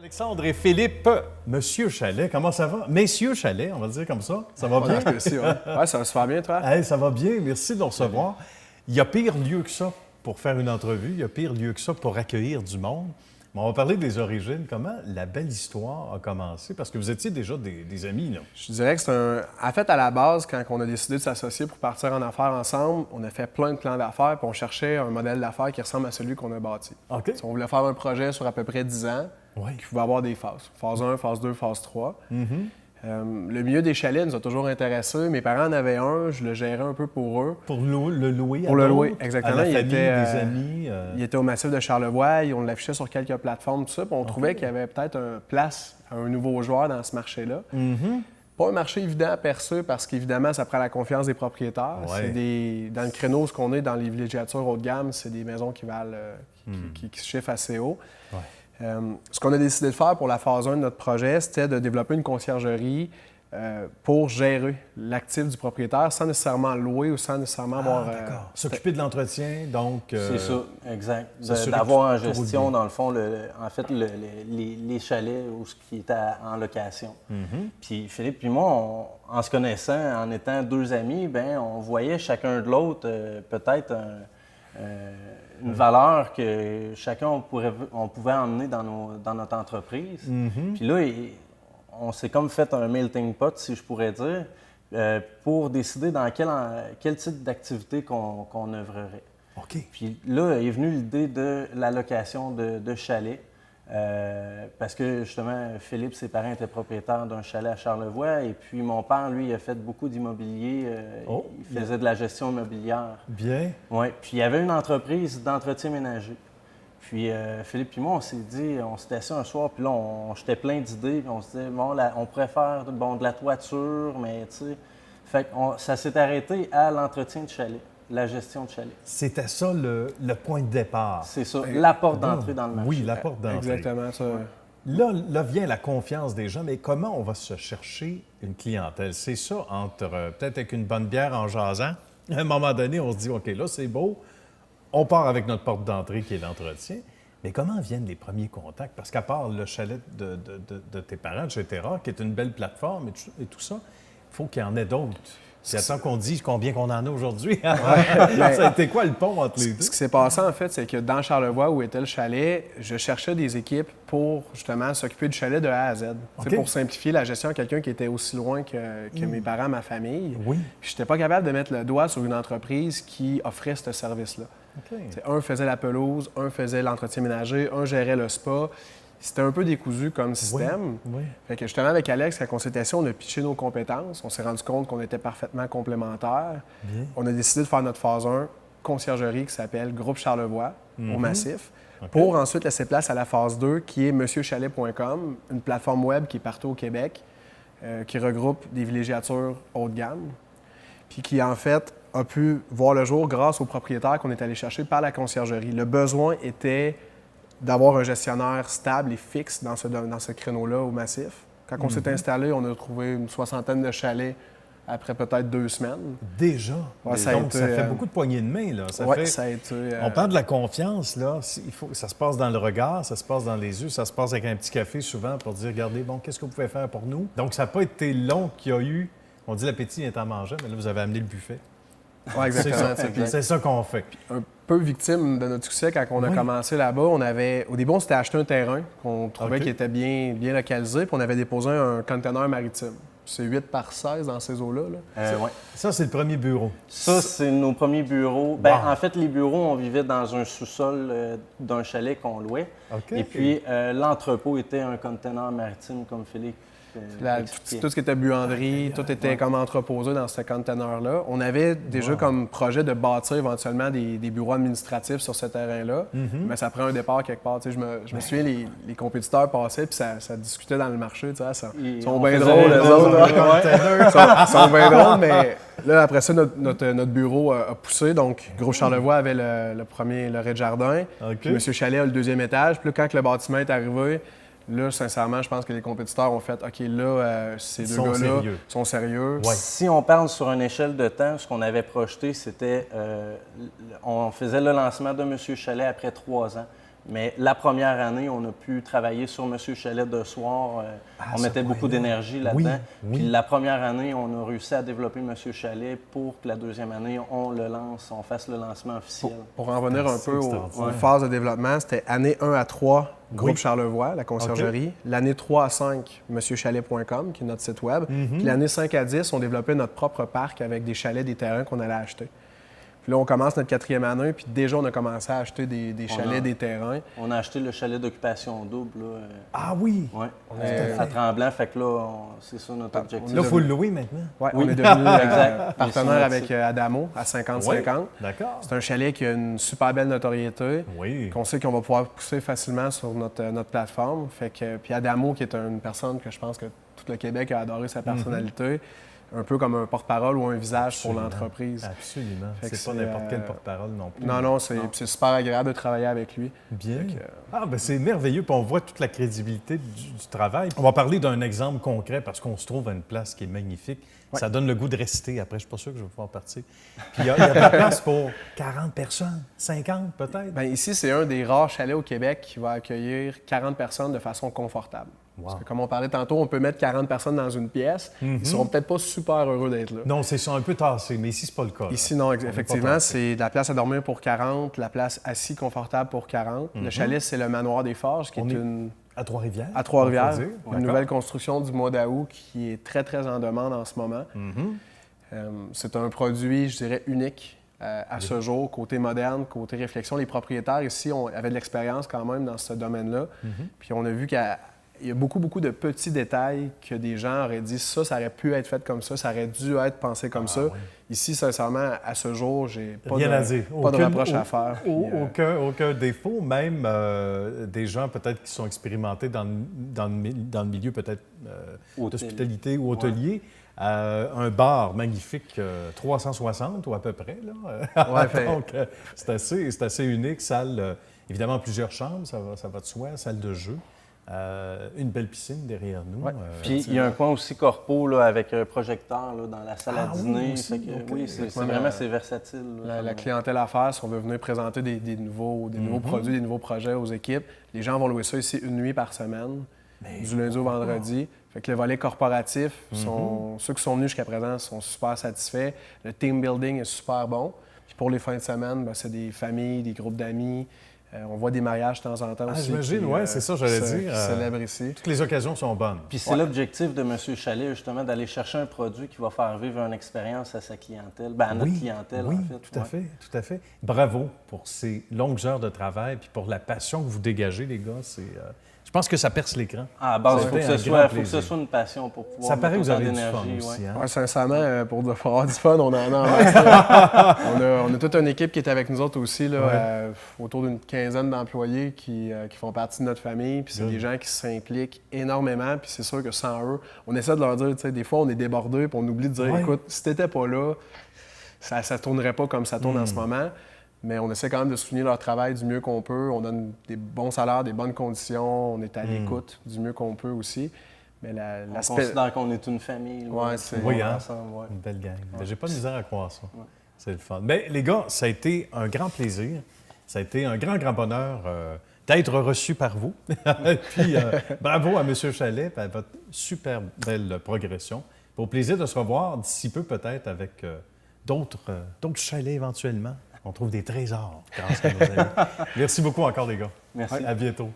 Alexandre et Philippe, Monsieur Chalet, comment ça va? Messieurs Chalet, on va dire comme ça. Ça va bien? Ouais, ça va super bien, toi? Hey, ça va bien, merci de nous recevoir. Il y a pire lieu que ça pour faire une entrevue, il y a pire lieu que ça pour accueillir du monde. Mais on va parler des origines, comment la belle histoire a commencé, parce que vous étiez déjà des amis, là. Je dirais que c'est un... En fait, à la base, quand on a décidé de s'associer pour partir en affaires ensemble, on a fait plein de plans d'affaires, puis on cherchait un modèle d'affaires qui ressemble à celui qu'on a bâti. OK. On voulait faire un projet sur à peu près 10 ans, Oui. qui pouvait avoir des phases. Phase 1, phase 2, phase 3. Le milieu des chalets nous a toujours intéressés. Mes parents en avaient un, je le gérais un peu pour eux. Pour le louer Pour à le louer, d'autres, exactement. à la Il famille, était, des amis. Il était au massif de Charlevoix, on l'affichait sur quelques plateformes, tout ça, puis on trouvait qu'il y avait peut-être une place à un nouveau joueur dans ce marché-là. Pas un marché évident à percer parce qu'évidemment, ça prend la confiance des propriétaires. Ouais. Dans le créneau, ce qu'on est dans les villégiatures haut de gamme, c'est des maisons qui valent, qui se chiffrent assez haut. Ouais. Ce qu'on a décidé de faire pour la phase 1 de notre projet, c'était de développer une conciergerie pour gérer l'actif du propriétaire sans nécessairement le louer ou sans nécessairement avoir... D'accord. S'occuper de l'entretien, donc... C'est ça, exact. s'assurer D'avoir en que tout roule gestion, bien. dans le fond, les chalets où ce qui était en location. Puis Philippe puis moi, en se connaissant, en étant deux amis, ben on voyait chacun de l'autre peut-être une valeur que chacun on pouvait emmener dans notre entreprise. Puis là, on s'est comme fait un melting pot, si je pourrais dire, pour décider dans quel type d'activité qu'on œuvrerait. OK. Puis là est venue l'idée de la location de chalets, parce que justement, Philippe, ses parents étaient propriétaires d'un chalet à Charlevoix, et puis mon père, lui, il a fait beaucoup d'immobilier, il faisait de la gestion immobilière. Bien. Oui, puis il y avait une entreprise d'entretien ménager. Puis Philippe et moi, on s'est dit, on s'était assis un soir, puis là, j'étais plein d'idées, puis on se disait, bon, on pourrait faire de la toiture, mais tu sais. Fait que ça s'est arrêté à l'entretien de chalet, la gestion de chalet. C'était ça le point de départ. C'est ça, la porte d'entrée dans le marché. Oui, la porte d'entrée. Exactement, ça. Là vient la confiance des gens, mais comment on va se chercher une clientèle? C'est ça, entre peut-être avec une bonne bière en jasant. À un moment donné, on se dit, OK, là, c'est beau. On part avec notre porte d'entrée qui est l'entretien. Mais comment viennent les premiers contacts? Parce qu'à part le chalet de tes parents, etc., qui est une belle plateforme et tout ça, il faut qu'il y en ait d'autres. Puis attends qu'on dise combien qu'on en a aujourd'hui. Ça a été quoi le pont entre les deux? Ce qui s'est passé, en fait, c'est que dans Charlevoix, où était le chalet, je cherchais des équipes pour, justement, s'occuper du chalet de A à Z. OK. Pour simplifier la gestion à quelqu'un qui était aussi loin que mes parents, ma famille. Oui. Puis j'étais pas capable de mettre le doigt sur une entreprise qui offrait ce service-là. OK. Un faisait la pelouse, un faisait l'entretien ménager, un gérait le spa. C'était un peu décousu comme système. Oui. Fait que justement, avec Alex, quand on s'était assis, on a pitché nos compétences. On s'est rendu compte qu'on était parfaitement complémentaires. Bien. On a décidé de faire notre phase 1 conciergerie qui s'appelle Groupe Charlevoix au Massif, pour ensuite laisser place à la phase 2 qui est monsieurchalet.com, une plateforme web qui est partout au Québec, qui regroupe des villégiatures haut de gamme, puis qui en fait a pu voir le jour grâce aux propriétaires qu'on est allé chercher par la conciergerie. Le besoin était d'avoir un gestionnaire stable et fixe dans ce créneau-là au Massif. Quand on s'est installé, on a trouvé une 60aine de chalets après peut-être 2 semaines. Déjà? Ouais, Donc, ça fait beaucoup de poignées de main, là. Ça a été... On parle de la confiance, là. Ça se passe dans le regard, ça se passe dans les yeux, ça se passe avec un petit café souvent pour dire, regardez, bon, qu'est-ce que vous pouvez faire pour nous? Donc, ça n'a pas été long qu'il y a eu... On dit l'appétit est en mangeant, mais là, vous avez amené le buffet. Ouais, exactement. C'est ça qu'on fait. Un peu victime de notre succès quand on a commencé là-bas. Au début, on s'était acheté un terrain qu'on trouvait qui était bien localisé, puis on avait déposé un conteneur maritime. C'est 8 par 16 dans ces eaux-là. Ouais. Ça, c'est le premier bureau. Ça, c'est nos premiers bureaux. En fait, les bureaux, on vivait dans un sous-sol d'un chalet qu'on louait. OK. Et puis, l'entrepôt était un conteneur maritime, comme Philippe expliquait. Tout ce qui était buanderie, tout était comme entreposé dans ce conteneur-là. On avait déjà comme projet de bâtir éventuellement des bureaux administratifs sur ce terrain-là, mais ça prend un départ quelque part. Tu sais, je me souviens, les compétiteurs passaient puis ça discutait dans le marché. Tu sais, ils sont bien drôles, les autres. Ils sont bien drôles, mais là, après ça, notre bureau a poussé. Donc, Gros Charlevoix avait le rez-de-jardin. Puis M. Chalet a le 2e étage. Puis là, quand le bâtiment est arrivé, là, sincèrement, je pense que les compétiteurs ont fait « OK, là, ces deux gars-là sont sérieux. » Ouais. Si on parle sur une échelle de temps, ce qu'on avait projeté, c'était... on faisait le lancement de M. Chalet après 3 ans. Mais la première année, on a pu travailler sur Monsieur Chalet de soir. On ce mettait beaucoup point-là. d'énergie là-dedans. Oui. Puis la première année, on a réussi à développer Monsieur Chalet pour que la deuxième année, on le lance, on fasse le lancement officiel. Pour en revenir un C'est peu extraordinaire. aux phases de développement, c'était année 1 à 3, Groupe Oui. Charlevoix, la conciergerie. L'année 3 à 5, monsieurchalet.com, qui est notre site web. Puis l'année 5 à 10, on développait notre propre parc avec des chalets, des terrains qu'on allait acheter. Puis là, on commence notre 4e année, puis déjà, on a commencé à acheter des chalets, des terrains. On a acheté le chalet d'occupation double. Là, Ah oui! ouais. fait. À Tremblant, fait que là, c'est ça notre objectif. Là, il faut le louer maintenant. Ouais, Oui. on est devenu Exact. partenaire Ils sont avec Adamo à 50-50. D'accord. C'est un chalet qui a une super belle notoriété, Oui. qu'on sait qu'on va pouvoir pousser facilement sur notre plateforme. Fait que, puis Adamo, qui est une personne que je pense que tout le Québec a adoré sa personnalité, un peu comme un porte-parole ou un visage pour Absolument. l'entreprise. Absolument. Fait que C'est pas c'est, n'importe quel porte-parole non plus. Non, c'est super agréable de travailler avec lui. Bien. Fait que, Ah, ben c'est merveilleux. Puis on voit toute la crédibilité du travail. On va parler d'un exemple concret parce qu'on se trouve à une place qui est magnifique. Ça donne le goût de rester. Après, je ne suis pas sûr que je vais pouvoir partir. Puis il y a de la place pour 40 personnes, 50 peut-être. Bien, ici, c'est un des rares chalets au Québec qui va accueillir 40 personnes de façon confortable. Parce que, comme on parlait tantôt, on peut mettre 40 personnes dans une pièce. Ils ne seront peut-être pas super heureux d'être là. Non, c'est ça, un peu tassé, mais ici, c'est pas le cas. là. Ici, non, On est pas effectivement, tassé. c'est de la place à dormir pour 40, la place assis confortable pour 40. Le chalet, c'est le Manoir des Forges, qui On est est une... À Trois-Rivières. à Trois-Rivières, on peut dire. une D'accord. nouvelle construction du mois d'août qui est très, très en demande en ce moment. C'est un produit, je dirais, unique à ce jour, côté moderne, côté réflexion. Les propriétaires ici avaient de l'expérience quand même dans ce domaine-là. Puis on a vu qu'il y a beaucoup, beaucoup de petits détails que des gens auraient dit ça aurait pu être fait comme ça aurait dû être pensé comme ça. ouais. Ici, sincèrement, à ce jour, j'ai pas Rien de, à dire. pas de reproche à faire. Puis, Aucun défaut, même des gens peut-être qui sont expérimentés dans le milieu peut-être d'hospitalité ou hôtelier. Un bar magnifique, 360 ou à peu près. Là. Ouais, fait- Donc, c'est assez unique. Salle, évidemment, plusieurs chambres, ça va de soi, salle de jeu. Une belle piscine derrière nous. Ouais. Puis il y a un coin aussi corpo là, avec un projecteur là, dans la salle à Ah oui, dîner. aussi, Fait que, ok. oui, c'est Ouais, vraiment mais c'est versatile. là. la clientèle à faire, si on veut venir présenter des nouveaux produits, des nouveaux projets aux équipes, les gens vont louer ça ici une nuit par semaine, du lundi au vendredi. Fait que le volet corporatif, ceux qui sont venus jusqu'à présent sont super satisfaits. Le team building est super bon. Puis pour les fins de semaine, ben, c'est des familles, des groupes d'amis. On voit des mariages de temps en temps aussi. j'imagine, qui, ouais, c'est ça, j'allais dire. qui célèbrent ici. Toutes les occasions sont bonnes. Puis c'est l'objectif de M. Chalet, justement, d'aller chercher un produit qui va faire vivre une expérience à sa clientèle, à notre clientèle, oui, en fait. tout à fait, tout à fait. Bravo pour ces longues heures de travail puis pour la passion que vous dégagez, les gars. Je pense que ça perce l'écran. Ah, bon, il Ça faut fait que un ce grand soit, plaisir. une passion pour pouvoir Ça paraît que mettre vous avez autant du fun d'énergie, aussi. ouais. Hein? Ouais, sincèrement, pour avoir du fun, on en a en masse. On a toute une équipe qui est avec nous autres aussi, là, autour d'une quinzaine d'employés qui font partie de notre famille. Puis c'est des gens qui s'impliquent énormément. Puis c'est sûr que sans eux, on essaie de leur dire, tu sais, des fois, on est débordés, puis on oublie de dire, Ouais. écoute, si t'étais pas là, ça ne tournerait pas comme ça tourne en ce moment. Mais on essaie quand même de souligner leur travail du mieux qu'on peut. On donne des bons salaires, des bonnes conditions. On est à l'écoute du mieux qu'on peut aussi. Mais On l'aspect... considère qu'on est une famille. là, Ouais, tout c'est- le monde Oui, hein? ensemble, ouais. Une belle gang. Ben, j'ai pas de misère à croire ça. C'est le fun. Bien, les gars, ça a été un grand plaisir. Ça a été un grand, grand bonheur d'être reçu par vous. Puis, bravo à M. Chalet et à votre super belle progression. Au plaisir de se revoir d'ici peu, peut-être, avec d'autres chalets éventuellement. On trouve des trésors grâce à nos amis. Merci beaucoup encore, les gars. Merci. À bientôt.